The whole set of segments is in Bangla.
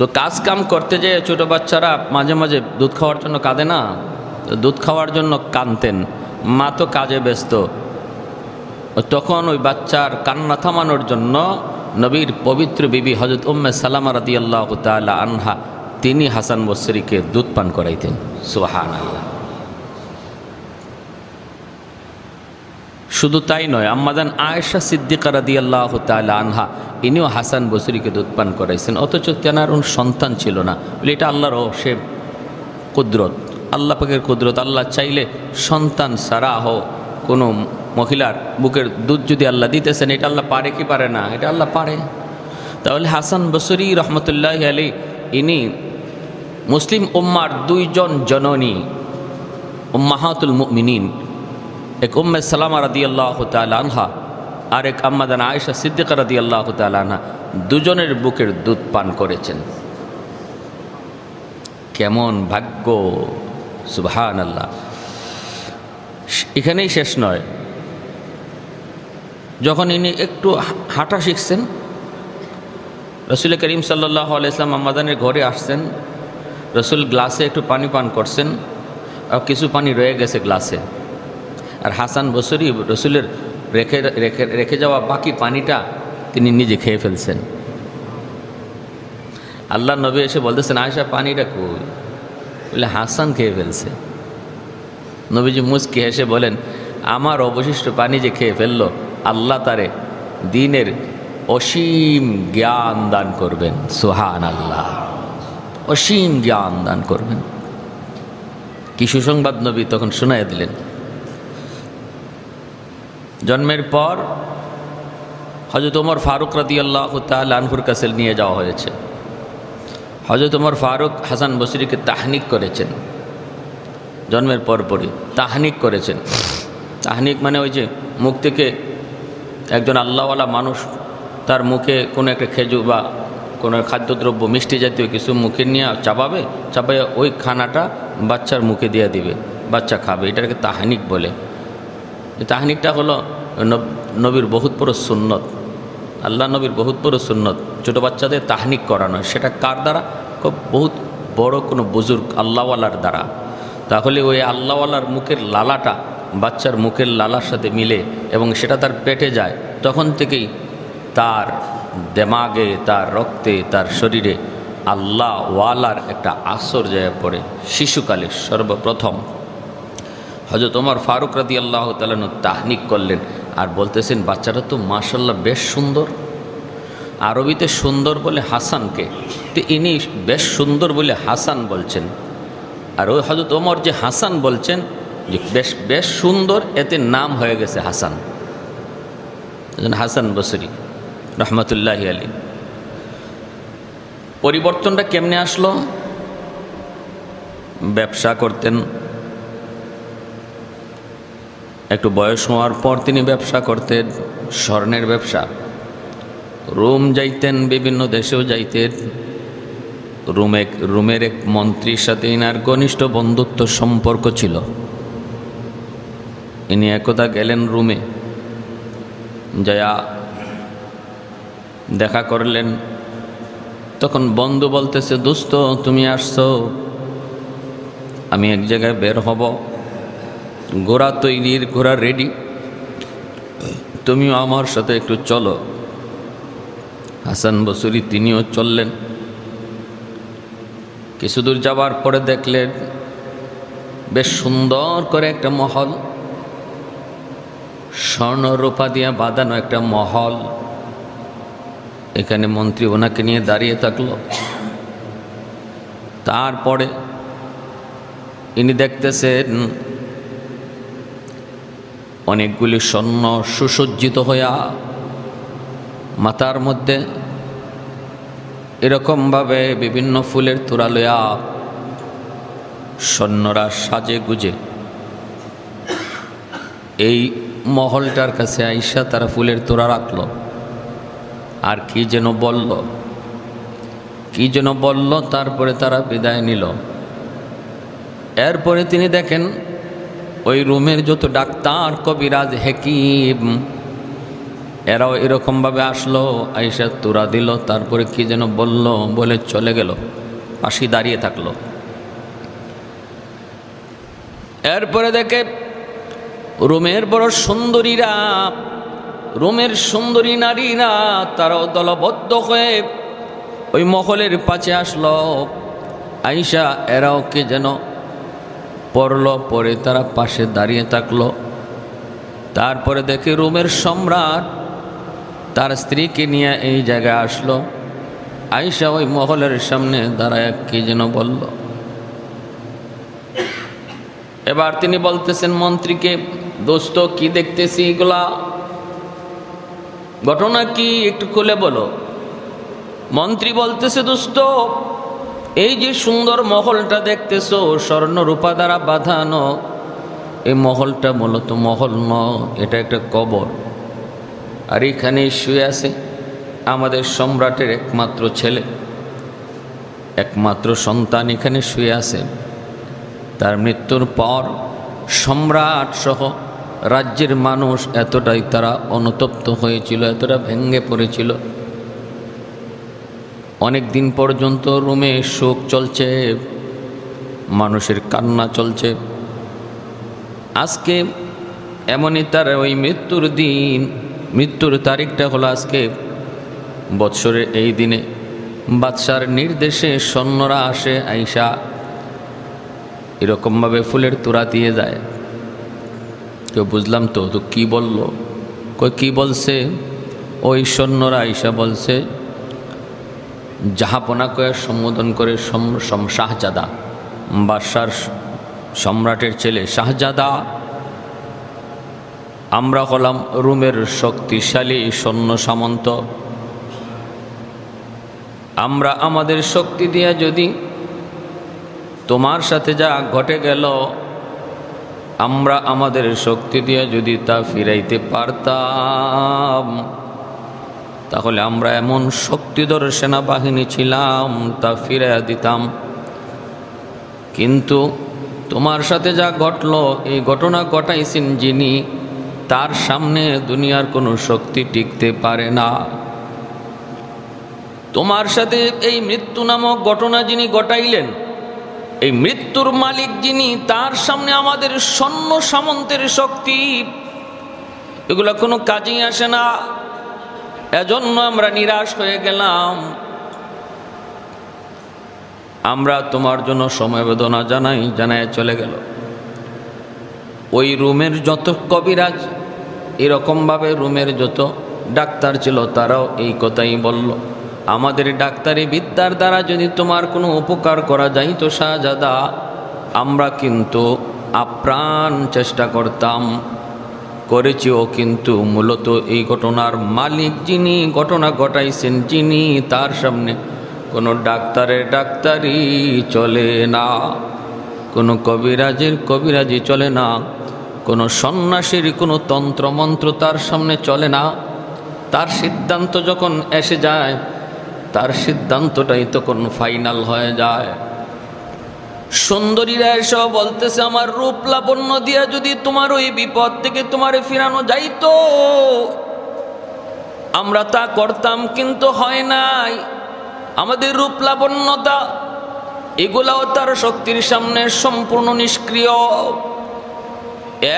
তো কাজ কাম করতে যেয়ে ছোটো বাচ্চারা মাঝে মাঝে দুধ খাওয়ার জন্য কাঁদে না, তো দুধ খাওয়ার জন্য কাঁদতেন, মা তো কাজে ব্যস্ত। তখন ওই বাচ্চার কান্না থামানোর জন্য নবীর পবিত্র বিবি হযরত উম্মে সালামা রাদিয়াল্লাহু তাআলা আনহা তিনি হাসান বসরিকে দুধ পান করাইতেন। সুবহানাল্লাহ। শুধু তাই নয়, আম্মাজান আয়েশা সিদ্দিকা রাদিয়াল্লাহু তাআলা আনহা ইনিও হাসান বসরিকে দুধ পান করাইছেন, অথচ তেনার সন্তান ছিল না। বলে এটা আল্লাহর সে কুদরত, আল্লাহ পাকের কুদরত। আল্লাহ চাইলে সন্তান ছাড়া কোনো মহিলার বুকের দুধ যদি আল্লাহ দিতেছেন, এটা আল্লাহ পারে কি পারে না? এটা আল্লাহ পারে। তাহলে হাসান বসরি রহমতুল্লাহি আলাইহি ইনি মুসলিম উম্মার দুইজন জননী উম্মাহাতুল মুমিনিন, এক উম্মে সালামা রাদিয়াল্লাহু তাআলা আনহা আর এক আম্মাজান আয়েশা সিদ্দিকা রাদিয়াল্লাহু তাআলা আনহা, দুজনের বুকের দুধ পান করেছেন। কেমন ভাগ্য! সুবহানাল্লাহ। এখানেই শেষ নয়, যখন ইনি একটু হাঁটা শিখছেন, রসুল করিম সাল্লাল্লাহু আলাইহি ওয়াসাল্লাম আম্মাজানের ঘরে আসছেন, রসুল গ্লাসে একটু পানি পান করছেন, আর কিছু পানি রয়ে গেছে গ্লাসে, আর হাসান বসরি রসুলের রেখে যাওয়া বাকি পানিটা তিনি নিজে খেয়ে ফেলছেন। আল্লাহ নবী এসে বলতেছেন, আয়েশা পানিটা কই? বলে হাসান খেয়ে ফেলছে। নবীজি মুচকি হেসে বলেন, আমার অবশিষ্ট পানি যে খেয়ে ফেললো, আল্লাহ তারে দ্বীনের অসীম জ্ঞান দান করবেন। সুবহানাল্লাহ। অসীম জ্ঞান দান করবেন। কি সুসংবাদ নবী তখন শোনাইয়া দিলেন। জন্মের পর হযরত ওমর ফারুক রাদিয়াল্লাহু তাআলা আনহুর কাছে নিয়ে যাওয়া হয়েছে। হযরত ওমর ফারুক হাসান বসরিকে তাহনিক করেছেন। জন্মের পরপরই তাহনিক করেছেন। তাহনিক মানে ওই যে মুখ থেকে একজন আল্লাহওয়ালা মানুষ তার মুখে কোনো একটা খেজুর বা কোনো খাদ্যদ্রব্য মিষ্টি জাতীয় কিছু মুখে নিয়ে চাপাইয়া ওই খানাটা বাচ্চার মুখে দিয়ে দিবে, বাচ্চা খাবে, এটাকে তাহনিক বলে। তাহনিকটা হলো নবীর বহুত বড় সুন্নত, আল্লাহ নবীর বহুত বড় সুন্নত, ছোটো বাচ্চাদের তাহনিক করানো। সেটা কার দ্বারা? খুব বহুত বড় কোনো বুজুর্গ আল্লাহওয়ালার দ্বারা। তাহলে ওই আল্লাহওয়ালার মুখের লালাটা বাচ্চার মুখের লালার সাথে মিলে এবং সেটা তার পেটে যায়, তখন থেকেই তার দেমাগে, তার রক্তে, তার শরীরে আল্লাহওয়ালার একটা আসর যায় পড়ে। শিশুকালে সর্বপ্রথম হযরত ওমর ফারুক রাদিয়াল্লাহু তাআলা তাহনিক করলেন আর বলতেছেন, বাচ্চাটা তো মাশাআল্লাহ বেশ সুন্দর। আরবিতে সুন্দর বলে হাসানকে, তো ইনি বেশ সুন্দর বলে হাসান বলছেন। আর ওই হযরত ওমর যে হাসান বলছেন যে বেশ সুন্দর, এতে নাম হয়ে গেছে হাসান। হাসান বসরি রহমতুল্লাহি আলাইহি। পরিবর্তনটা কেমনে আসলো? ব্যবসা করতেন, একটু বয়স হওয়ার পর তিনি ব্যবসা করতেন, স্বর্ণের ব্যবসা। রোম যাইতেন, বিভিন্ন দেশেও যাইতেন। রোমের এক মন্ত্রীর সাথে ইনার ঘনিষ্ঠ বন্ধুত্ব সম্পর্ক ছিল। ইনি একদা গেলেন রোমে, যায়া দেখা করলেন। তখন বন্ধু বলতেছে, দোস্ত তুমি আসছো, আমি এক জায়গায় বের হব, ঘোড়া তৈরির, ঘোড়া রেডি, তুমিও আমার সাথে একটু চলো। হাসান বসরি তিনিও চললেন। কিছু দূর যাবার পরে দেখলেন বেশ সুন্দর করে একটা মহল, স্বর্ণ রূপা দিয়ে বাঁধানো একটা মহল। এখানে মন্ত্রী ওনাকে নিয়ে দাঁড়িয়ে থাকলো। তারপরে ইনি দেখতেছেন অনেকগুলি স্বর্ণ সুসজ্জিত হইয়া, মাথার মধ্যে এরকমভাবে বিভিন্ন ফুলের তোড়া লইয়া সৈন্যরা সাজে গুজে এই মহলটার কাছে আইসা তারা ফুলের তোড়া রাখলো। আর কি যেন বলল, তারপরে তারা বিদায় নিল। এরপরে তিনি দেখেন ওই রুমের যত ডাক্তার, কবিরাজ, হেকিম এরাও এরকমভাবে আসলো, আয়েশা তুরা দিল, তারপরে কি যেন বলল, বলে চলে গেল, পাশে দাঁড়িয়ে থাকলো। এরপরে দেখে রোমের বড় সুন্দরীরা, রোমের সুন্দরী নারীরা তারাও দলবদ্ধ হয়ে ওই মহলের পাশে আসলো। আয়েশা এরাও কে যেন পড়ল, পরে তারা পাশে দাঁড়িয়ে থাকলো। তারপরে দেখে রোমের সম্রাট তার স্ত্রীকে নিয়ে এই জায়গায় আসলো। আয়েশা ওই মহলের সামনে দাঁড়ায় কি যেন বলল। এবার তিনি বলতেছেন মন্ত্রীকে, দোস্ত কি দেখতেছি এগুলা, ঘটনা কি একটু খুলে বলো। মন্ত্রী বলতেছে, দোস্ত এই যে সুন্দর মহলটা দেখতেছো স্বর্ণ রূপা দ্বারা বাঁধানো, এই মহলটা মূলত মহল নয়, এটা একটা কবর। আর এখানে শুয়ে আছে আমাদের সম্রাটের একমাত্র ছেলে, একমাত্র সন্তান এখানে শুয়ে আছে। তার মৃত্যুর পর সম্রাট সহ রাজ্যের মানুষ এতটাই তারা অনুতপ্ত হয়েছিল, এতটা ভেঙে পড়েছিল। অনেক দিন পর্যন্ত রোমে শোক চলছে, মানুষের কান্না চলছে। আজকে এমনই তার ওই মৃত্যুর দিন, মৃত্যুর তারিখটা হলো আজকে। বৎসরের এই দিনে বাদশার নির্দেশে সৈন্যরা আসে, আয়েশা এরকমভাবে ফুলের তোড়া দিয়ে যায়। কেউ বুঝলাম তো তো কি বলল, কই কি বলছে? ওই সৈন্যরা আয়েশা বলছে জাহাপনা কয়ে সম্বোধন করে, শাহজাদা, বাদশার সম্রাটের ছেলে শাহজাদা, আমরা হলাম রোমের শক্তিশালী সৈন্য সামন্ত। আমরা আমাদের শক্তি দিয়ে যদি তোমার সাথে যা ঘটে গেল, আমরা আমাদের শক্তি দিয়ে যদি তা ফিরাইতে পারতাম, তাহলে আমরা এমন শক্তিধর সেনাবাহিনী ছিলাম, তা ফিরাইয়া দিতাম। কিন্তু তোমার সাথে যা ঘটল, এই ঘটনা ঘটাইছেন যিনি, তার সামনে দুনিয়ার কোনো শক্তি টিকতে পারে না। তোমার সাথে এই মৃত্যু নামক ঘটনা যিনি ঘটাইলেন, এই মৃত্যুর মালিক যিনি, তার সামনে আমাদের সৈন্য সামন্তের শক্তি এগুলো কোনো কাজেই আসে না। এজন্য আমরা নিরাশ হয়ে গেলাম। আমরা তোমার জন্য সমবেদনা জানায় চলে গেল। ওই রোমের যত কবিরাজ, এরকমভাবে রোমের যত ডাক্তার ছিল, তারাও এই কথাই বলল, আমাদের ডাক্তারি বিদ্যার দ্বারা যদি তোমার কোনো উপকার করা যায় তো শাহজাদা, আমরা কিন্তু আপ্রাণ চেষ্টা করতাম, করেছিও। কিন্তু মূলত এই ঘটনার মালিক যিনি, ঘটনা ঘটাইছেন যিনি, তার সামনে কোনো ডাক্তারের ডাক্তারি চলে না, কোনো কবিরাজের কবিরাজি চলে না, কোনো সন্ন্যাসীর কোনো তন্ত্রমন্ত্র তার সামনে চলে না। তার সিদ্ধান্ত যখন এসে যায়, তার সিদ্ধান্তটাই তখন ফাইনাল হয়ে যায়। সুন্দরীরা এসব বলতেছে, আমার রূপ লাবণ্য দিয়া যদি তোমার ওই বিপদ থেকে তোমারে ফিরানো যাইতো, আমরা তা করতাম, কিন্তু হয় নাই। আমাদের রূপ লাবণ্যতা এগুলাও তার শক্তির সামনে সম্পূর্ণ নিষ্ক্রিয়।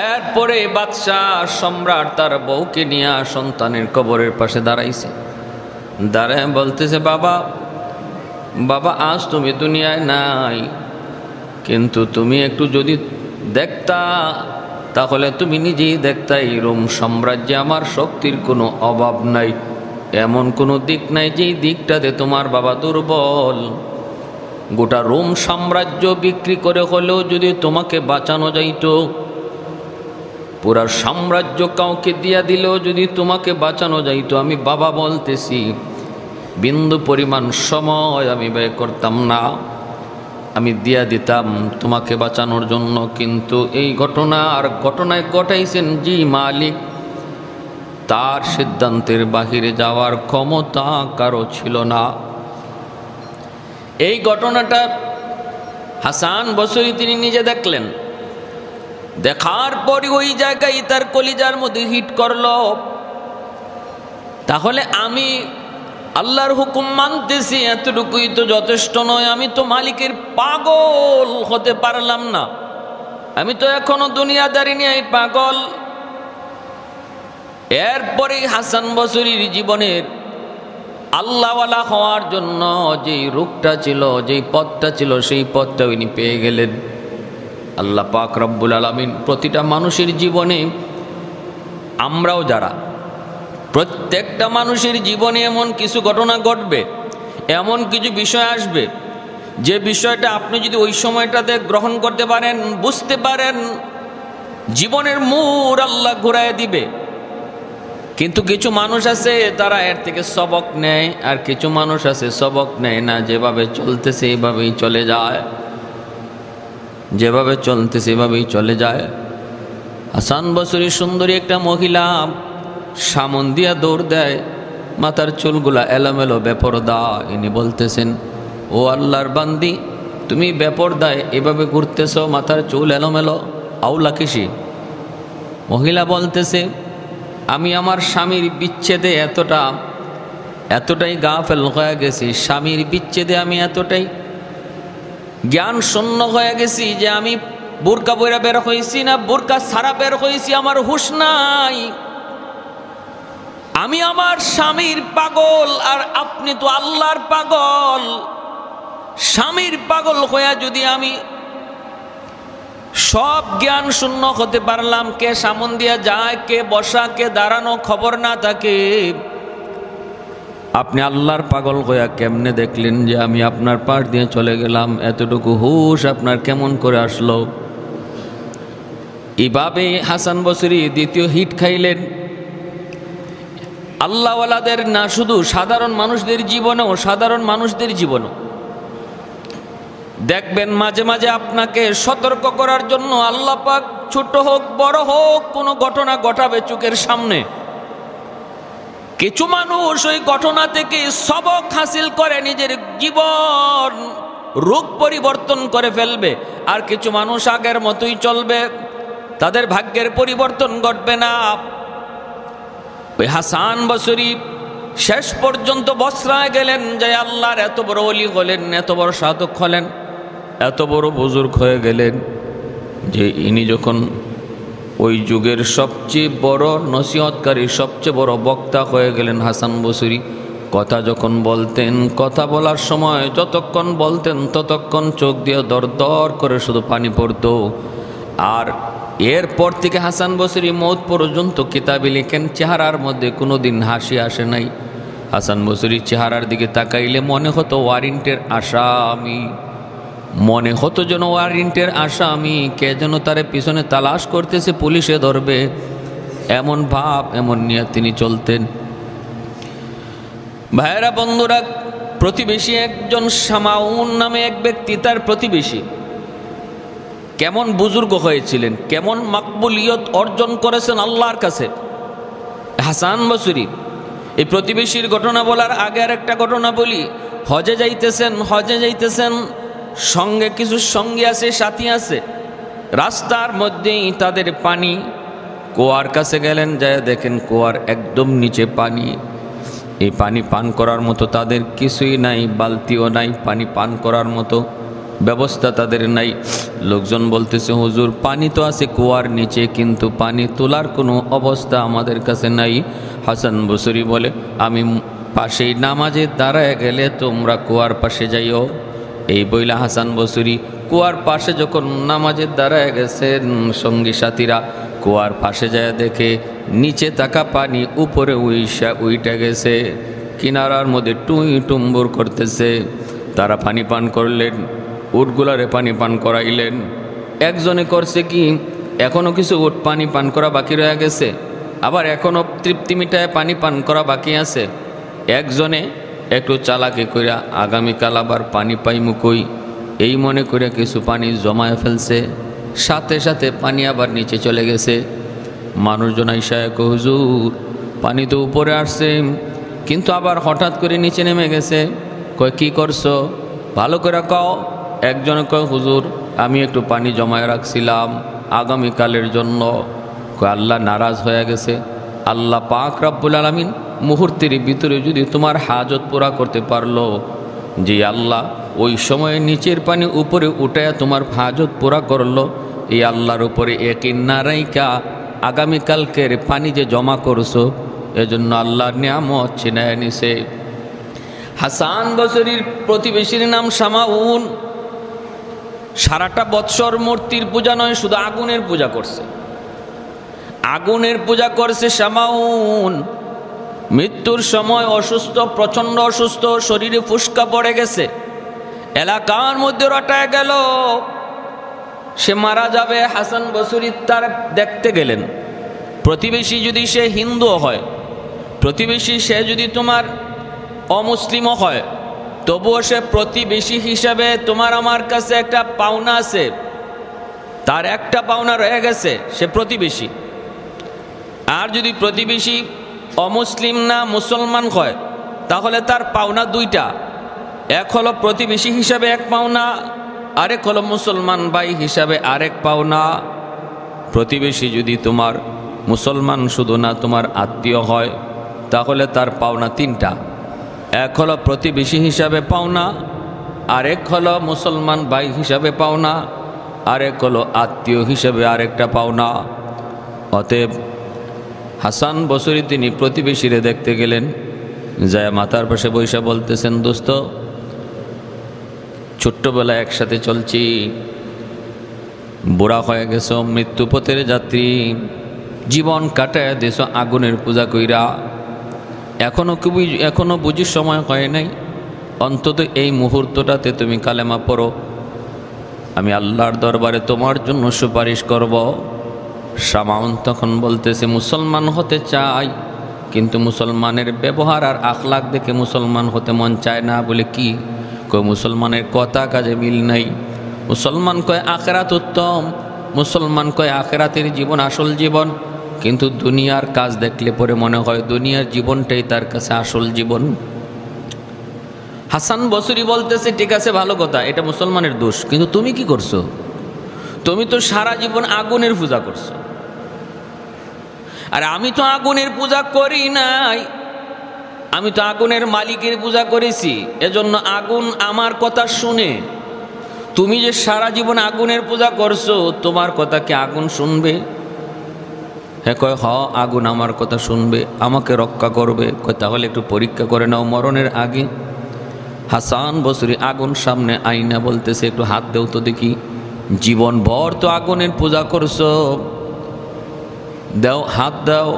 এরপরে বাদশাহ সম্রাট তার বউকে নিয়ে সন্তানের কবরের পাশে দাঁড়াইছে। দাঁড়ায় বলতেছে, বাবা বাবা, আজ তুমি দুনিয়ায় নাই, কিন্তু তুমি একটু যদি দেখতা, তাহলে তুমি নিজেই দেখতা এই রোম সাম্রাজ্যে আমার শক্তির কোনো অভাব নাই। এমন কোনো দিক নাই যেই দিকটাতে তোমার বাবা দুর্বল। গোটা রোম সাম্রাজ্য বিক্রি করে হলেও যদি তোমাকে বাঁচানো যাইতো, পুরা সাম্রাজ্য কাউকে দিয়া দিলেও যদি তোমাকে বাঁচানো যাইতো, আমি বাবা বলতেছি বিন্দু পরিমাণ সময় আমি ব্যয় করতাম না, আমি দিয়া দিতাম তোমাকে বাঁচানোর জন্য। কিন্তু এই ঘটনায় ঘটাইছেন যে মালিক, তার সিদ্ধান্তের বাহিরে যাওয়ার ক্ষমতা কারো ছিল না। এই ঘটনাটা হাসান বসরি তিনি নিজে দেখলেন। দেখার পরই ওই জায়গায় তার কলিজার মধ্যে হিট করল। তাহলে আমি আল্লাহর হুকুম মানতেছি, এতটুকুই তো যথেষ্ট নয়। আমি তো মালিকের পাগল হতে পারলাম না, আমি তো এখনো দুনিয়াদারি নিয়ে পাগল। এরপরে হাসান বসরির জীবনের আল্লাহওয়ালা হওয়ার জন্য যেই রূপটা ছিল, যেই পথটা ছিল, সেই পথটা উনি পেয়ে গেলেন। আল্লাহ পাক রব্বুল আলামিন প্রতিটা মানুষের জীবনে, আমরাও যারা, প্রত্যেকটা মানুষের জীবনে এমন কিছু ঘটনা ঘটবে, এমন কিছু বিষয় আসবে, যে বিষয়টা আপনি যদি ওই সময়টাতে গ্রহণ করতে পারেন, বুঝতে পারেন, জীবনের মোড় আল্লাহ ঘুরায় দিবে। কিন্তু কিছু মানুষ আছে তারা এর থেকে সবক নেয়, আর কিছু মানুষ আছে সবক নেয় না, যেভাবে চলতেছে এভাবেই চলে যায়, যেভাবে চলতেছে এভাবেই চলে যায়। হাসান বসরি সুন্দরী একটা মহিলা সামন দিয়া দৌড় দেয়, মাথার চুলগুলা এলোমেলো বেপরদা। ইনি বলতেছেন, ও আল্লাহর বান্দি, তুমি বেপরদায় এভাবে ঘুরতেছ, মাথার চুল এলোমেলো, আউলা কিসি? মহিলা বলতেছে, আমি আমার স্বামীর বিচ্ছেদে এতটাই গাফেল হয়ে গেছি, স্বামীর বিচ্ছেদে আমি এতটাই জ্ঞান শূন্য হয়ে গেছি যে আমি বোরকা বইরা বের হয়েছি না বোরকা ছাড়া বের হয়েছি, আমার হুঁশ নাই। আমি আমার স্বামীর পাগল, আর আপনি তো আল্লাহর পাগল। স্বামীর পাগল হইয়া যদি আমি সব জ্ঞান শূন্য হতে পারলাম, কে সামন দিয়া যায়, কে বসা, কে দাঁড়ানো খবর না থাকে, আপনি আল্লাহর পাগল হইয়া কেমনে দেখলেন যে আমি আপনার পাশ দিয়ে চলে গেলাম? এতটুকু হুঁশ আপনার কেমন করে আসলো? এইভাবে হাসান বসরি দ্বিতীয় হিট খাইলেন। আল্লাহওয়ালাদের না, শুধু সাধারণ মানুষদের জীবনেও, সাধারণ মানুষদের জীবনেও দেখবেন মাঝে মাঝে আপনাকে সতর্ক করার জন্য আল্লাহ পাক ছোট হোক বড় হোক কোনো ঘটনা ঘটাবে চোখের সামনে। কিছু মানুষ ওই ঘটনা থেকে সবক হাসিল করে নিজের জীবন রূপ পরিবর্তন করে ফেলবে, আর কিছু মানুষ আগের মতোই চলবে, তাদের ভাগ্যের পরিবর্তন ঘটবে না। ওই হাসান বসরি শেষ পর্যন্ত বসরায় গেলেন, যে আল্লাহর এত বড় ওলি হলেন, এত বড় সাধক হলেন, এত বড় বুজুর্গ হয়ে গেলেন, যে ইনি যখন ওই যুগের সবচেয়ে বড় নসিহতকারী, সবচেয়ে বড় বক্তা হয়ে গেলেন হাসান বসরি। কথা যখন বলতেন, কথা বলার সময় যতক্ষণ বলতেন ততক্ষণ চোখ দিয়ে দর দর করে শুধু পানি পড়তো। আর এরপর থেকে হাসান বসরি মৌত পর্যন্ত কিতাবে লিখেন, চেহারার মধ্যে কোনো দিন হাসি আসে নাই। হাসান বসরির চেহারার দিকে তাকাইলে মনে হতো ওয়ারেন্টের আসামি, মনে হতো যেন ওয়ারেন্টের আসামি, কে যেন তার পিছনে তালাশ করতেছে, পুলিশে ধরবে, এমন ভাব, এমন নিয়ে তিনি চলতেন। ভাইয়েরা, বন্ধুরা, প্রতিবেশী একজন শামাউন নামে এক ব্যক্তি, তার প্রতিবেশী কেমন বুজুর্গ হয়েছিলেন, কেমন মাকবুলিয়ত অর্জন করেছেন আল্লাহর কাছে হাসান বসরি। এই প্রতিবেশীর ঘটনা বলার আগে আর একটা ঘটনা বলি। হজে যাইতেছেন, সঙ্গে কিছু সঙ্গী আছে, সাথী আছে। রাস্তার মধ্যেই তাদের পানি, কুয়ার কাছে গেলেন, যায় দেখেন কুয়ার একদম নিচে পানি। এই পানি পান করার মতো তাদের কিছুই নাই, বালতিও নাই, পানি পান করার মতো ব্যবস্থা তাদের নাই। লোকজন বলতেছে, হুজুর পানি তো আছে কুয়ার নিচে, কিন্তু পানি তোলার কোনো অবস্থা আমাদের কাছে নাই। হাসান বসরি বলে, আমি পাশেই নামাজে দাঁড়ায় গেলে তোমরা কুয়ার পাশে যাইও। এই বইলা হাসান বসরি কুয়ার পাশে যখন নামাজের দাঁড়ায় গেছেন, সঙ্গী সাথীরা কুয়ার পাশে যায় দেখে নিচে তাকা পানি উপরে উইটা গেছে, কিনারার মধ্যে টুই টুম্বুর করতেছে। তারা পানি পান করলেন, উটগুলারে পানি পান করাইলেন। একজনে করছে কি, এখনও কিছু উট পানি পান করা বাকি রয়ে গেছে, আবার এখনও তৃপ্তি মিটায় পানি পান করা বাকি আছে। একজনে একটু চালাকি কইরা আগামীকাল আবার পানি পাইমু কই, এই মনে করে কিছু পানি জমায় ফেলছে, সাথে সাথে পানি আবার নিচে চলে গেছে। মানুষজন আইসা, হুজুর পানি তো উপরে আসছে, কিন্তু আবার হঠাৎ করে নিচে নেমে গেছে। কয়, কি করছো, ভালো করে কও। একজনে কয়, হুজুর আমি একটু পানি জমায় রাখছিলাম আগামীকালের জন্য। কয়, আল্লাহ নারাজ হয়ে গেছে। আল্লাহ পাক রব্বুল আলামিন মুহূর্তের ভিতরে যদি তোমার হাজত পুরা করতে পারলো, যে আল্লাহ ওই সময়ে নিচের পানি উপরে উঠায়া তোমার হাজত পুরা করলো, এই আল্লাহর উপরে একই নারাইকা আগামীকালকের পানি যে জমা করছো, এজন্য আল্লাহর নিয়ামত ছিনায় নিছে। হাসান বসরির প্রতিবেশীর নাম শামাউন। সারাটা বৎসর মূর্তির পূজা নয়, শুধু আগুনের পূজা করছে, আগুনের পূজা করছে শামাউন। মৃত্যুর সময় অসুস্থ, প্রচণ্ড অসুস্থ, শরীরে ফুসকা পড়ে গেছে, এলাকার মধ্যে রটায় গেল সে মারা যাবে। হাসান বসরি তার দেখতে গেলেন। প্রতিবেশী যদি সে হিন্দু হয়, প্রতিবেশী সে যদি তোমার অমুসলিমও হয়, তবুও সে প্রতিবেশী হিসাবে তোমার আমার কাছে একটা পাওনা আছে, তার একটা পাওনা রয়ে গেছে, সে প্রতিবেশী। আর যদি প্রতিবেশী অমুসলিম না মুসলমান হয়, তাহলে তার পাওনা দুইটা, এক হলো প্রতিবেশী হিসাবে এক পাওনা, আরেক হলো মুসলমান ভাই হিসাবে আরেক পাওনা। প্রতিবেশী যদি তোমার মুসলমান শুধু না তোমার আত্মীয় হয়, তাহলে তার পাওনা তিনটা, এক হলো প্রতিবেশী হিসাবে পাওনা, আরেক হলো মুসলমান ভাই হিসাবে পাওনা, আরেক হলো আত্মীয় হিসাবে আরেকটা পাওনা। অতএব হাসান বসরি তিনি প্রতিবেশীরে দেখতে গেলেন, যায় মাথার পাশে বৈশা বলতেছেন, দোস্ত ছোট্টবেলায় একসাথে চলছি, বুড়া হয়ে গেছ, মৃত্যুপথের যাত্রী, জীবন কাটায় দেশ আগুনের পূজা কইরা, এখনো বুঝির সময় হয় নাই, অন্তত এই মুহূর্তটাতে তুমি কালেমা পড়ো, আমি আল্লাহর দরবারে তোমার জন্য সুপারিশ করব। শামাউন তখন বলতেছে, মুসলমান হতে চাই, কিন্তু মুসলমানের ব্যবহার আর আখলাক দেখে মুসলমান হতে মন চায় না। বলে কি কয়, মুসলমানের কথা কাজে মিল নাই। মুসলমান কয় আখেরাত উত্তম, মুসলমান কয় আখেরাতের জীবন আসল জীবন, কিন্তু দুনিয়ার কাজ দেখলে পরে মনে হয় দুনিয়ার জীবনটাই তার কাছে আসল জীবন। হাসান বসরি বলতেছে, ঠিক আছে ভালো কথা, এটা মুসলমানের দোষ, কিন্তু তুমি কি করছো? তুমি তো সারা জীবন আগুনের পূজা করছো, আর আমি তো আগুনের পূজা করি নাই, আমি তো আগুনের মালিকের পূজা করেছি। এজন্য আগুন আমার কথা শুনে, তুমি যে সারা জীবন আগুনের পূজা করছো, তোমার কথা কি আগুন শুনবে? হ্যাঁ কয়, হ আগুন আমার কথা শুনবে, আমাকে রক্ষা করবে। কয় তাহলে একটু পরীক্ষা করে নাও মরণের আগে। হাসান বসরি আগুন সামনে আইনা বলতেছে, একটু হাত দেও তো দেখি, জীবন ভর তো আগুনের পূজা করছো, দাও হাত দাও।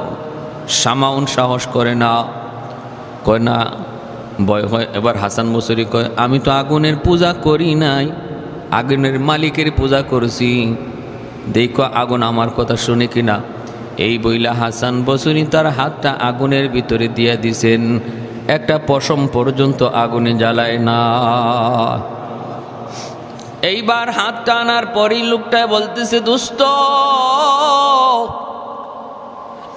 শামাউন সাহস করে না, কয় না, ভয় হয়। এবার হাসান বসরি কয়, আমি তো আগুনের পূজা করি নাই, আগুনের মালিকের পূজা করছি, দেখো আগুন আমার কথা শুনে কিনা। এই বইলা হাসান বসরি তার হাতটা আগুনের ভিতরে দিয়ে দিছেন, একটা পশম পর্যন্ত আগুনে জ্বালায় না। এইবার হাতটা আনার পরই লোকটা বলতেছে, দোস্ত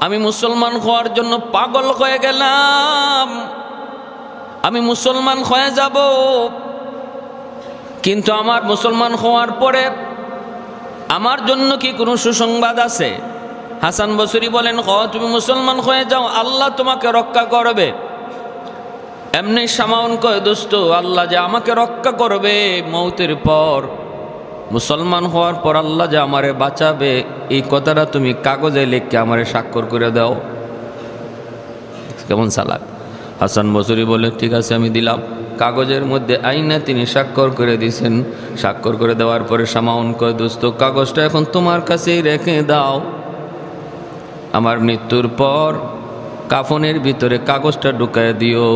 আমি মুসলমান হওয়ার জন্য পাগল হয়ে গেলাম, আমি মুসলমান হয়ে যাব, কিন্তু আমার মুসলমান হওয়ার পরে আমার জন্য কি কোনো সুসংবাদ আছে? হাসান বসরি বলেন, তুমি মুসলমান হয়ে যাও, আল্লাহ তোমাকে রক্ষা করবে। এমনি শামাউন কয়, দোস্ত আল্লাহ যে আমাকে রক্ষা করবে মৌতের পর, মুসলমান হওয়ার পর আল্লাহ যে আমারে বাঁচাবে, এই কথাটা তুমি কাগজে লিখে আমারে স্বাক্ষর করে দাও। কেমন চালাক! হাসান বসরি বলে, ঠিক আছে আমি দিলাম। কাগজের মধ্যে আইনা তিনি স্বাক্ষর করে দিয়েছেন। স্বাক্ষর করে দেওয়ার পরে শামাউন কয়, দোস্ত কাগজটা এখন তোমার কাছেই রেখে দাও, আমার মৃত্যুর পর কাফনের ভিতরে কাগজটা ঢুকায় দিও।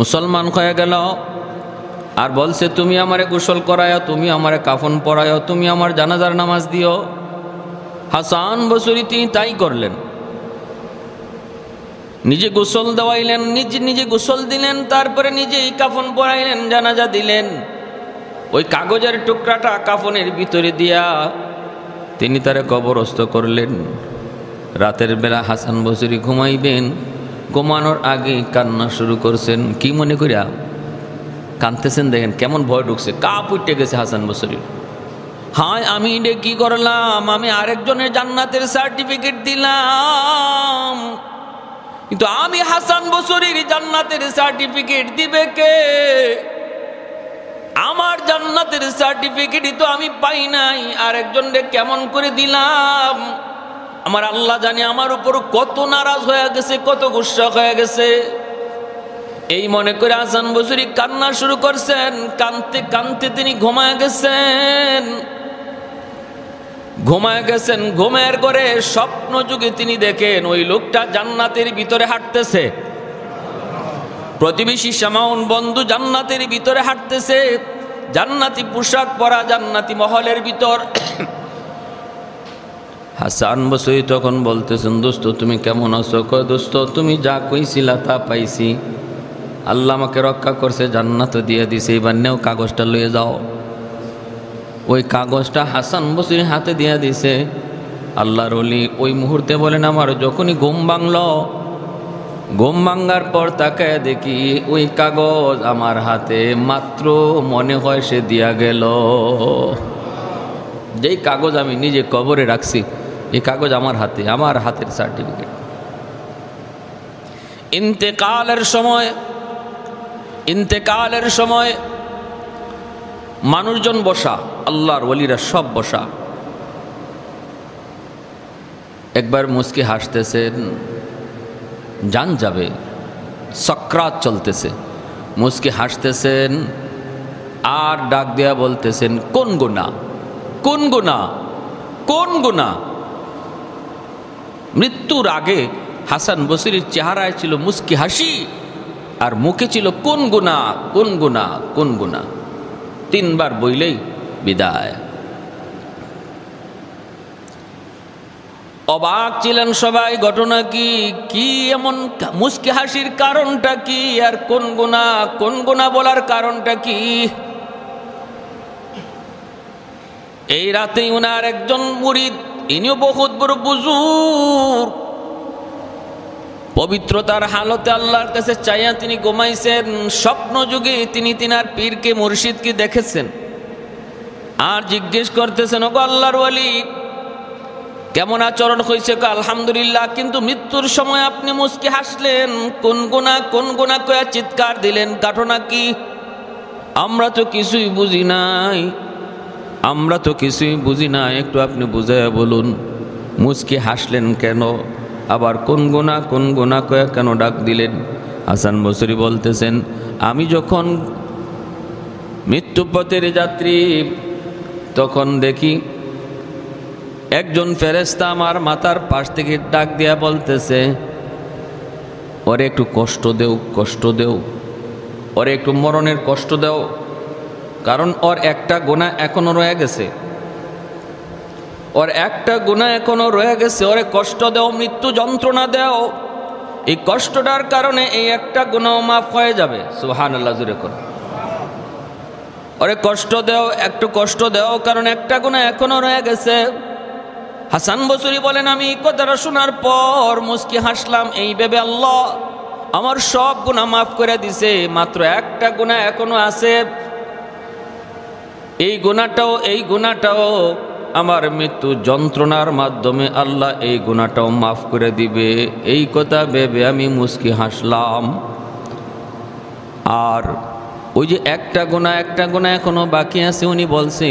মুসলমান হয়ে গেল, আর বলছে তুমি আমারে গোসল করায়, তুমি আমারে কাফন পরায়, তুমি আমার জানাজার নামাজ দিও। হাসান বসরি তিনি তাই করলেন, নিজে গোসল দেওয়াইলেন, নিজে গোসল দিলেন, তারপরে নিজেই কাফন পরাইলেন, জানাজা দিলেন। ওই কাগজের টুকরাটা কাফনের ভিতরে দিয়া তিনি তারে কবরস্থ করলেন। রাতের বেলা হাসান বসরি ঘুমাইবেন, ঘুমানোর আগে কান্না শুরু করছেন। কি মনে করিয়া কাঁদতেছেন দেখেন, কেমন ভয় ঢুকছে, কাপ উঠে গেছে হাসান বসরির। হায় আমি এটা কি করলাম, আমি আরেকজনের জান্নাতের সার্টিফিকেট দিলাম, কিন্তু আমি হাসান বসরির জান্নাতের সার্টিফিকেট দিবে কে? আমার জান্নাতের সার্টিফিকেটই তো আমি পাই নাই, আর একজনকে কেমন করে দিলাম? আমার আল্লাহ জানে আমার উপর কত নারাজ হয়ে গেছে, কত গুসা হয়ে গেছে। এই মনে করে হাসান বসরি কান্না শুরু করছেন। কানতে কানতে তিনি ঘুমায় গেছেন। ঘুমের করে স্বপ্ন যুগে তিনি দেখেন ওই লোকটা জান্নাতের ভিতরে হাঁটতেছে। প্রতিবেশী শামাউন বন্ধু জান্নাতের ভিতরে হাঁটতেছে, জান্নাতি পোশাক পরা, জান্নাতি মহলের ভিতর। হাসান বসরি তখন বলতেছেন, দোস্ত তুমি কেমন আছো? কয় দোস্ত তুমি যা কইছিলা তা পাইছি, আল্লাহ আমাকে রক্ষা করছে, জান্নাত দিয়ে দিছে, এবার নেও কাগজটা লয়ে যাও। ওই কাগজটা হাসান বসরির হাতে দিয়ে দিছে। আল্লাহর ওলি ওই মুহূর্তে বলেন, আমার যখনই ঘুম ভাঙলো, ঘুম ভাঙার পর তাকায় দেখি ওই কাগজ আমার হাতে, মাত্র মনে হয় সে দিয়া গেল। যেই কাগজ আমি নিজে কবরে রাখছি, এই কাগজ আমার হাতে, আমার হাতের সার্টিফিকেট। ইন্তেকালের সময় মানুষজন বসা, আল্লাহর ওলিরা সব বসা। একবার মুস্কি হাসতেছেন, জান যাবে, সাকরাত চলতেছে, মুস্কি হাসতেছেন আর ডাক দেয়া বলতেছেন, কোন গুনাহ, কোন গুনাহ, কোন গুনাহ? মৃত্যুর আগে হাসান বসরির চেহারায় ছিল মুস্কি হাসি, আর মুখে ছিল কোন গুনাহ, কোন গুনাহ, কোন গুনাহ। তিনবার বইলেই বিদায়। অবাক ছিলেন সবাই, ঘটনা কি? কি এমন মুস্কি হাসির কারণটা কি? আর কোন গুনাহ বলার কারণটা কি? এই রাতেই উনার একজন মুরিদ, ইনিও বহুত বড় বুজুর্গ, পবিত্রতার হালতে আল্লাহর কাছে চাইয়া তিনি ঘুমাইছেন। স্বপ্ন যুগে তিনি তিনার পীরকে, মুর্শিদকে দেখেছেন, আর জিজ্ঞেস করতেছেন, ওগো আল্লাহর ওয়ালি কেমন আচরণ হয়েছে? আলহামদুলিল্লাহ। কিন্তু মৃত্যুর সময় আপনি মুস্কি হাসলেন, কোন গুনাহ কয়া চিৎকার দিলেন, ঘটনা কি? আমরা তো কিছুই বুঝি নাই, আমরা তো কিছুই বুঝি না, একটু আপনি বুঝাইয়া বলুন, মুস্কি হাসলেন কেন? আবার কোন গুনাহ কয়া কেন ডাক দিলেন? হাসান বসরি বলতেছেন, আমি যখন মৃত্যুপথের যাত্রী, তখন দেখি একজন ফেরেশতা আমার মাথার পাশ থেকে ডাক দিয়া বলতেছে, ওরে একটু কষ্ট দেও, কষ্ট দেও, ওরে একটু মরণের কষ্ট দেও, কারণ ওর একটা গুনাহ এখনো রয়ে গেছে, ওর একটা গুনাহ এখনো রয়ে গেছে, ওরে কষ্ট দেও, মৃত্যু যন্ত্রণা দেও। এই কষ্টটার কারণে এই একটা গুনাহ মাফ হয়ে যাবে। সুবহানাল্লাহ, জোরে করো। ওরে কষ্ট দেও, একটু কষ্ট দেও, কারণ একটা গুনাহ এখনো রয়ে গেছে। হাসান বসরি বলেন, আমি এই কথাটা শোনার পর মুস্কি হাসলাম, এই ভেবে আল্লাহ আমার সব গুনাহ মাফ করে দিছে, মাত্র একটা গুনাহ এখনো আছে। এই গুনাহটাও আমার মৃত্যু যন্ত্রণার মাধ্যমে আল্লাহ এই গুনাহটাও মাফ করে দিবে। এই কথা ভেবে আমি মুস্কি হাসলাম। আর ওই যে একটা গুনাহ এখনো বাকি আছে, উনি বলছে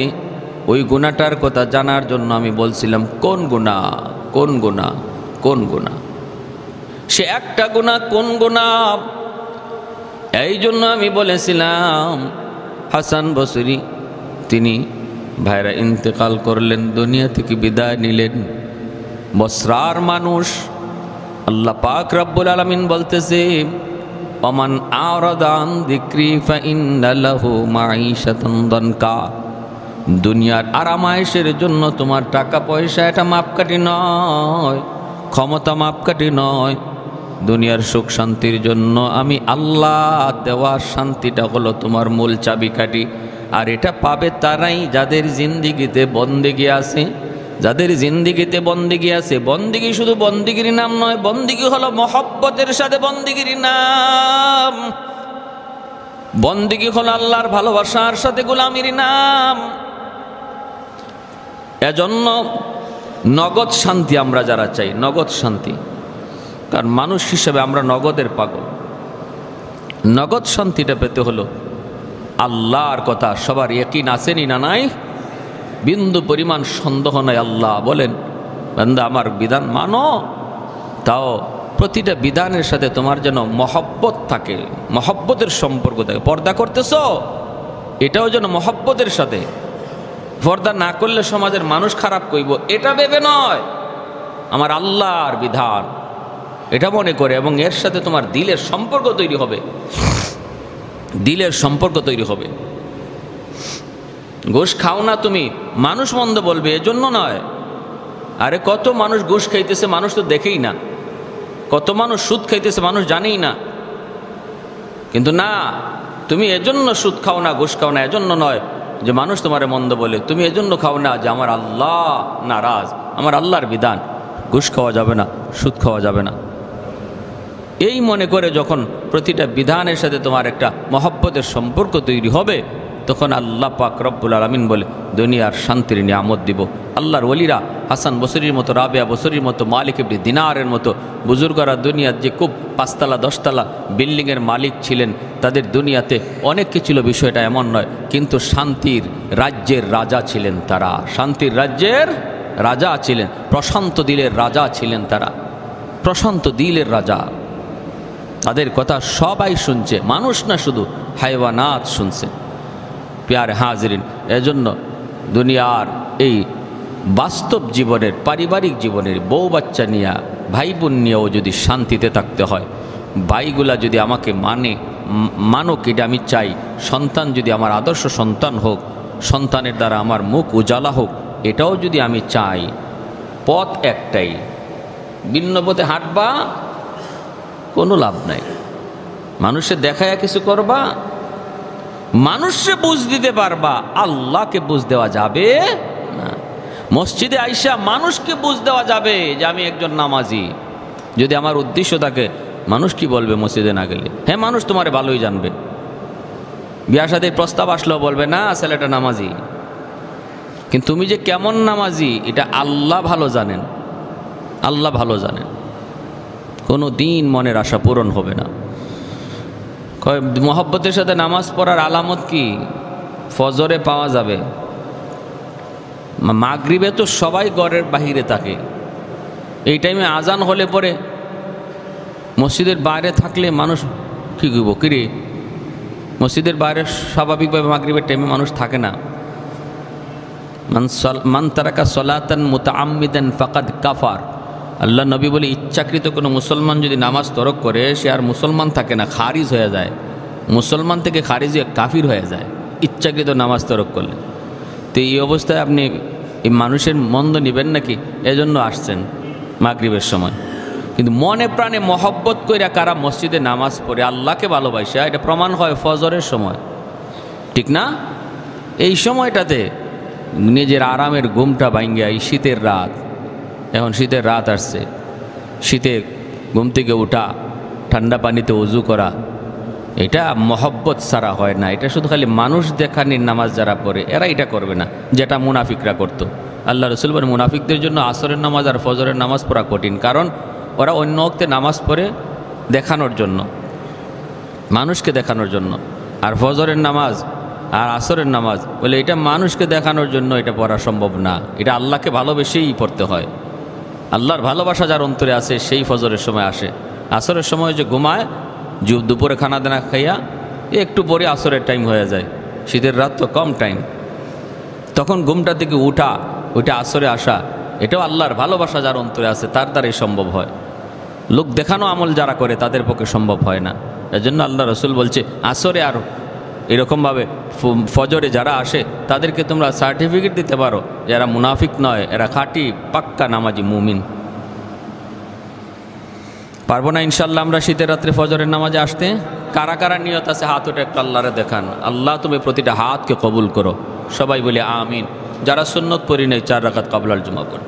ওই গুনাহটার কথা জানার জন্য আমি বলছিলাম, কোন গুনাহ, সে একটা গুনাহ কোন গুনাহ? এই জন্য আমি বলেছিলাম হাসান বসরি তিনি ভাইরা ইন্তেকাল করলেন, দুনিয়া থেকে বিদায় নিলেন। বসরার মানুষ, আল্লাহ পাক রব্বুল আলামিন বলতেছে, ওমান আরাদা আন যিকরি ফাইন্না লাহু মাঈশাতান দানকা। দুনিয়ার আরামায়েশের জন্য তোমার টাকা পয়সা এটা মাপকাঠি নয়, ক্ষমতা মাপকাঠি নয়। দুনিয়ার সুখ শান্তির জন্য আমি আল্লাহ দেওয়ার শান্তিটা হলো তোমার মূল চাবিকাঠি। আর এটা পাবে তারাই যাদের জিন্দিগিতে বন্দেগী আছে, যাদের জিন্দিগিতে বন্দেগী আছে। বন্দেগী শুধু বন্দেগীর নাম নয়, বন্দেগী হলো মহব্বতের সাথে বন্দেগীর নাম। বন্দেগী হলো আল্লাহর ভালোবাসার সাথে গোলামির নাম। এজন্য নগদ শান্তি আমরা যারা চাই, নগদ শান্তি, কারণ মানুষ হিসেবে আমরা নগদের পাগল। নগদ শান্তিটা পেতে হলো আল্লাহর কথা সবার ইয়াকিন আসেনি না নাই, বিন্দু পরিমাণ সন্দেহ নাই। আল্লাহ বলেন, বান্দা আমার বিধান মানো, তাও প্রতিটা বিধানের সাথে তোমার যেন মহব্বত থাকে, মহব্বতের সম্পর্ক থাকে। পর্দা করতেছ, এটাও যেন মহব্বতের সাথে। পর্দা না করলে সমাজের মানুষ খারাপ কইব, এটা ভেবে নয়, আমার আল্লাহর বিধান এটা মনে করে, এবং এর সাথে তোমার দিলের সম্পর্ক তৈরি হবে, দিলের সম্পর্ক তৈরি হবে। ঘুষ খাও না তুমি, মানুষ মন্দ বলবে এজন্য নয়। আরে কত মানুষ ঘুষ খাইতেছে মানুষ তো দেখেই না, কত মানুষ সুদ খাইতেছে মানুষ জানেই না। কিন্তু না, তুমি এজন্য সুদ খাও না, ঘুষ খাও না এজন্য নয় যে মানুষ তোমারে মন্দ বলে, তুমি এজন্য খাও না যে আমার আল্লাহ নারাজ, আমার আল্লাহর বিধান, ঘুষ খাওয়া যাবে না, সুদ খাওয়া যাবে না। এই মনে করে যখন প্রতিটা বিধানের সাথে তোমার একটা মহব্বতের সম্পর্ক তৈরি হবে, তখন আল্লাহ পাক রব্বুল আলামিন বলে দুনিয়ার শান্তির নিয়ামত দিব। আল্লাহর ওলিরা হাসান বসরির মতো, রাবেয়া বসরির মতো, মালিক ইবনে দিনারের মতো বুজুর্গরা দুনিয়ার যে খুব 5 তলা 10 তলা বিল্ডিংয়ের মালিক ছিলেন, তাদের দুনিয়াতে অনেক কিছু ছিল, বিষয়টা এমন নয়, কিন্তু শান্তির রাজ্যের রাজা ছিলেন তারা, শান্তির রাজ্যের রাজা ছিলেন, প্রশান্ত দিলের রাজা ছিলেন তারা, প্রশান্ত দিলের রাজা। তাদের কথা সবাই শুনছে, মানুষ না শুধু হাইওয়ানাত শুনছে। প্যারে হাজরিন, এজন্য দুনিয়ার এই বাস্তব জীবনের, পারিবারিক জীবনের, বউ বাচ্চা নিয়ে, ভাই বোন নিয়েও যদি শান্তিতে থাকতে হয়, ভাইগুলা যদি আমাকে মানক, এটা আমি চাই। সন্তান যদি আমার আদর্শ সন্তান হোক, সন্তানের দ্বারা আমার মুখ উজালা হোক, এটাও যদি আমি চাই, পথ একটাই, ভিন্ন পথে হাঁটবা কোনো লাভ নাই। মানুষের দেখায়া কিছু করবা, মানুষকে বুঝ দিতে পারবা, আল্লাহকে বুঝ দেওয়া যাবে না। মসজিদে আইসা মানুষকে বুঝ দেওয়া যাবে যে আমি একজন নামাজি, যদি আমার উদ্দেশ্য থাকে মানুষ কি বলবে মসজিদে না গেলে? হ্যাঁ, মানুষ তোমারে ভালোই জানবে, বিয়া শাদীর প্রস্তাব আসলেও বলবে না ছেলেটা নামাজি, কিন্তু তুমি যে কেমন নামাজি এটা আল্লাহ ভালো জানেন, আল্লাহ ভালো জানেন। কোনো দিন মনের আশা পূরণ হবে না। মহব্বতের সাথে নামাজ পড়ার আলামত কি? ফজরে পাওয়া যাবে, মাগরিবে তো সবাই ঘরের বাহিরে থাকে, এই টাইমে আজান হলে পরে মসজিদের বাইরে থাকলে মানুষ কী করব, কিরে মসজিদের বাইরে স্বাভাবিকভাবে মাগরিবের টাইমে মানুষ থাকে না। মান তারাকা সলাতান মুতাআম্মিদান ফাকাদ কাফার। আল্লাহ নবী বলে, ইচ্ছাকৃত কোনো মুসলমান যদি নামাজ তরক করে সে আর মুসলমান থাকে না, খারিজ হয়ে যায়, মুসলমান থেকে খারিজ হয়ে কাফির হয়ে যায় ইচ্ছাকৃত নামাজ তরক করলে। তো এই অবস্থায় আপনি এই মানুষের মন্দ নেবেন নাকি? এজন্য আসছেন মাগরিবের সময়। কিন্তু মনে প্রাণে মহব্বত কইরা কারা মসজিদে নামাজ পড়ে আল্লাহকে ভালোবাসে, এটা প্রমাণ হয় ফজরের সময়, ঠিক না? এই সময়টাতে নিজের আরামের ঘুমটা ভাঙ্গিয়া, এই শীতের রাত, এখন শীতের রাত আসছে, শীতে ঘুম থেকে উঠা, ঠান্ডা পানিতে ওযু করা, এটা মহব্বত ছাড়া হয় না। এটা শুধু খালি মানুষ দেখানির নামাজ যারা পড়ে এরা এটা করবে না, যেটা মুনাফিকরা করত। আল্লাহ রসুল বলেন, মুনাফিকদের জন্য আসরের নামাজ আর ফজরের নামাজ পড়া কঠিন, কারণ ওরা অন্য ওক্তে নামাজ পড়ে দেখানোর জন্য, মানুষকে দেখানোর জন্য, আর ফজরের নামাজ আর আসরের নামাজ বলে এটা মানুষকে দেখানোর জন্য এটা পড়া সম্ভব না, এটা আল্লাহকে ভালোবেসেই পড়তে হয়। আল্লাহর ভালোবাসা যার অন্তরে আছে সেই ফজরের সময় আসে। আসরের সময় যে ঘুমায়, দুপুরে খানা দানা খাইয়া একটু পরে আসরের টাইম হয়ে যায়, শীতের রাত তো কম টাইম, তখন ঘুমটা থেকে উঠা, ওইটা আসরে আসা, এটাও আল্লাহর ভালোবাসা যার অন্তরে আছে তার দ্বারাই সম্ভব হয়। লোক দেখানো আমল যারা করে তাদের পক্ষে সম্ভব হয় না। এজন্য আল্লাহ রসুল বলছে, আসরে আর এরকমভাবে ফজরে যারা আসে তাদেরকে তোমরা সার্টিফিকেট দিতে পারো যারা মুনাফিক নয়, এরা খাঁটি পাক্কা নামাজি মুমিন। পারবো না ইনশাল্লাহ আমরা শীতের রাত্রে ফজরের নামাজে আসতে? কারা কারা নিয়ত আছে হাত ওটা একটু আল্লাহরে দেখান। আল্লাহ তুমি প্রতিটা হাতকে কবুল করো, সবাই বলে আমিন। যারা সুন্নত পড়ি নেই 4 রাকাত কাবলাল জুমা পড়ে।